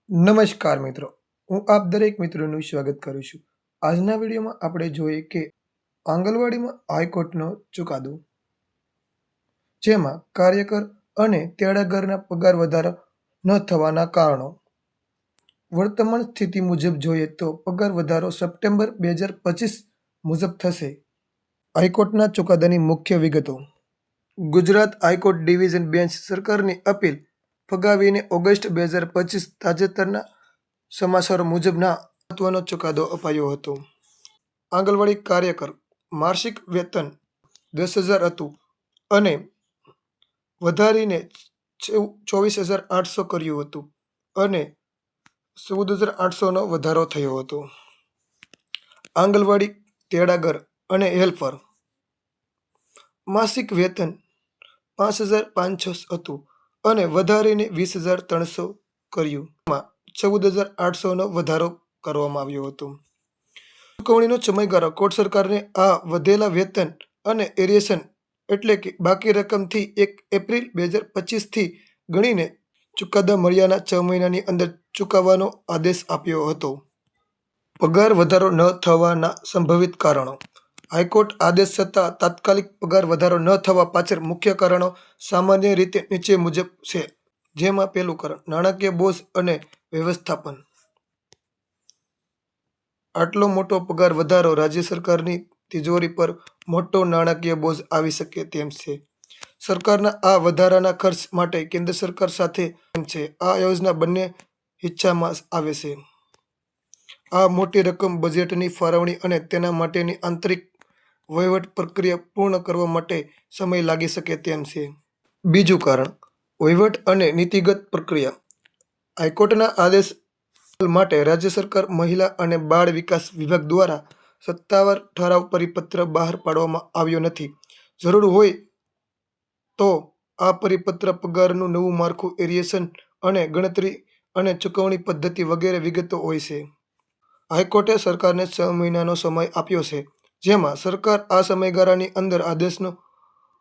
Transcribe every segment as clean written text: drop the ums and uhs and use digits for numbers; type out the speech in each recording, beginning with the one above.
નમસ્કાર મિત્રો, હું આપ દરેક મિત્રોનું સ્વાગત કરું છું. આજના વિડીયોમાં આપણે જોઈએ કે આંગણવાડીમાં હાઈકોર્ટનો ચુકાદો, જેમાં કાર્યકર અને તેડાગરના પગાર વધારો ન થવાના કારણો. વર્તમાન સ્થિતિ મુજબ જોઈએ તો પગાર વધારો સપ્ટેમ્બર 2025 મુજબ થશે. હાઈકોર્ટના ચુકાદાની મુખ્ય વિગતો. ગુજરાત હાઈકોર્ટ ડિવિઝન બેન્ચ સરકારની અપીલ ફગાવીને ઓગસ્ટ 2025 તાજેતરના સમાચારો મુજબના મહત્વનો ચુકાદો અપાયો હતો. આંગણવાડી કાર્યકર માસિક વેતન 10,000 હતું અને વધારીને 24,800 કર્યું હતું અને 14,800નો વધારો થયો હતો. આંગણવાડી તેડાગર અને હેલ્પર માસિક વેતન 5,500 હતું અને વધારીને 20,300 કર્યું. 14,800નો વધારો કરવામાં આવ્યો હતો. ચૂકવણીનો સમયગાળો. કોર્ટ સરકારને આ વધેલા વેતન અને એરિએશન એટલે કે બાકી રકમથી 1 એપ્રિલ 2025થી ગણીને ચુકાદા મળ્યાના 6 મહિનાની અંદર ચૂકવવાનો આદેશ આપ્યો હતો. પગાર વધારો ન થવાના સંભવિત કારણો. હાઈકોર્ટ આદેશ છતાં તાત્કાલિક પગાર વધારો ન થવા પાછળ મુખ્ય કારણો સામાન્ય રીતે નીચે મુજબ છે. જેમાં પહેલું કારણ નાણાકીય બોજ અને વ્યવસ્થાપન. આટલો મોટો પગાર વધારો રાજ્ય સરકારની તિજોરી પર મોટો નાણાકીય બોજ આવી શકે તેમ છે. સરકારના આ વધારાના ખર્ચ માટે કેન્દ્ર સરકાર સાથે છે. આ યોજના બંને હિસ્સામાં આવે છે. આ મોટી રકમ બજેટની ફાળવણી અને તેના માટેની આંતરિક વહીવટ પ્રક્રિયા પૂર્ણ કરવા માટે સમય લાગી શકે તેમ છે. બીજું કારણ વહીવટ અને નીતિગત પ્રક્રિયા. હાઈકોર્ટના આદેશ માટે રાજ્ય સરકાર મહિલા અને બાળ વિકાસ વિભાગ દ્વારા સત્તાવાર ઠરાવ પરિપત્ર બહાર પાડવામાં આવ્યો નથી. જરૂર હોય તો આ પરિપત્ર પગારનું નવું માળખું, એરિએશન અને ગણતરી અને ચૂકવણી પદ્ધતિ વગેરે વિગતો હોય છે. હાઈકોર્ટે સરકારને 6 મહિનાનો સમય આપ્યો છે, જેમાં સરકાર આ સમયગાળાની અંદર આદેશનો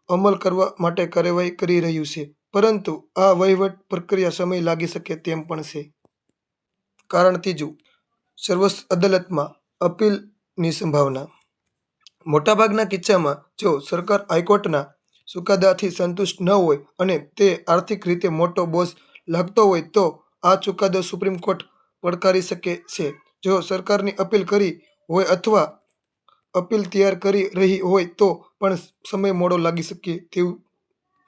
અમલ કરવા માટે કાર્યવાહી કરી રહ્યું છે. પરંતુ આ વહીવટ પ્રક્રિયા સમય લાગી શકે તેમ પણ છે. કારણ ત્રીજું, સર્વોચ્ચ અદાલતમાં અપીલની સંભાવના. મોટાભાગના કિસ્સામાં જો સરકાર હાઈકોર્ટના ચુકાદાથી સંતુષ્ટ ન હોય અને તે આર્થિક રીતે મોટો બોજ લાગતો હોય તો આ ચુકાદો સુપ્રીમ કોર્ટ પડકારી શકે છે. જો સરકારની અપીલ કરી હોય અથવા અપીલ તૈયાર કરી રહી હોય તો પણ સમય મોડો લાગી શકે તેવું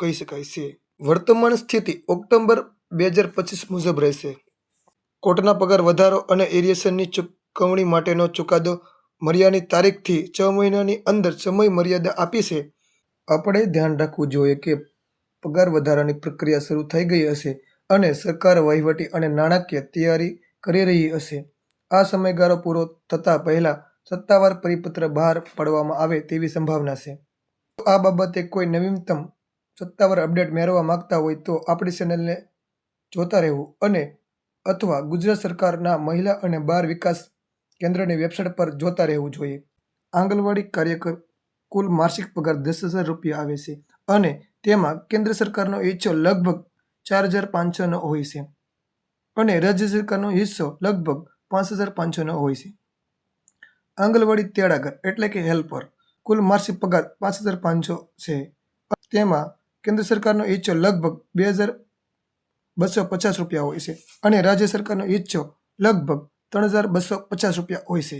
કહી શકાય છે. વર્તમાન સ્થિતિ ઓક્ટોબર 2025 મુજબ રહેશે. કોર્ટના પગાર વધારો અને એરિએશનની ચૂકવણી માટેનો ચુકાદો મળ્યાની તારીખથી 6 મહિનાની અંદર સમય મર્યાદા આપી છે. આપણે ધ્યાન રાખવું જોઈએ કે પગાર વધારાની પ્રક્રિયા શરૂ થઈ ગઈ હશે અને સરકાર વહીવટી અને નાણાકીય તૈયારી કરી રહી હશે. આ સમયગાળો પૂરો થતા પહેલા સત્તાવાર પરિપત્ર બહાર પાડવામાં આવે તેવી સંભાવના છે. જો આ બાબતે કોઈ નવીનતમ સત્તાવાર અપડેટ મેળવવા માંગતા હોય તો આપણી ચેનલને જોતા રહેવું અને અથવા ગુજરાત સરકારના મહિલા અને બાળ વિકાસ કેન્દ્રની વેબસાઇટ પર જોતા રહેવું જોઈએ. આંગણવાડી કાર્યકર કુલ માસિક પગાર 10,000 રૂપિયા આવે છે અને તેમાં કેન્દ્ર સરકારનો હિસ્સો લગભગ 4,500નો હોય છે અને રાજ્ય સરકારનો હિસ્સો લગભગ 5,500નો હોય છે. આંગણવાડી તેડાગર એટલે કે હેલ્પર કુલ માસિક પગાર 5,500 છે. તેમાં કેન્દ્ર સરકારનો હિસ્સો લગભગ 2,250 રૂપિયા હોય છે અને રાજ્ય સરકારનો હિસ્સો લગભગ 3,250 રૂપિયા હોય છે.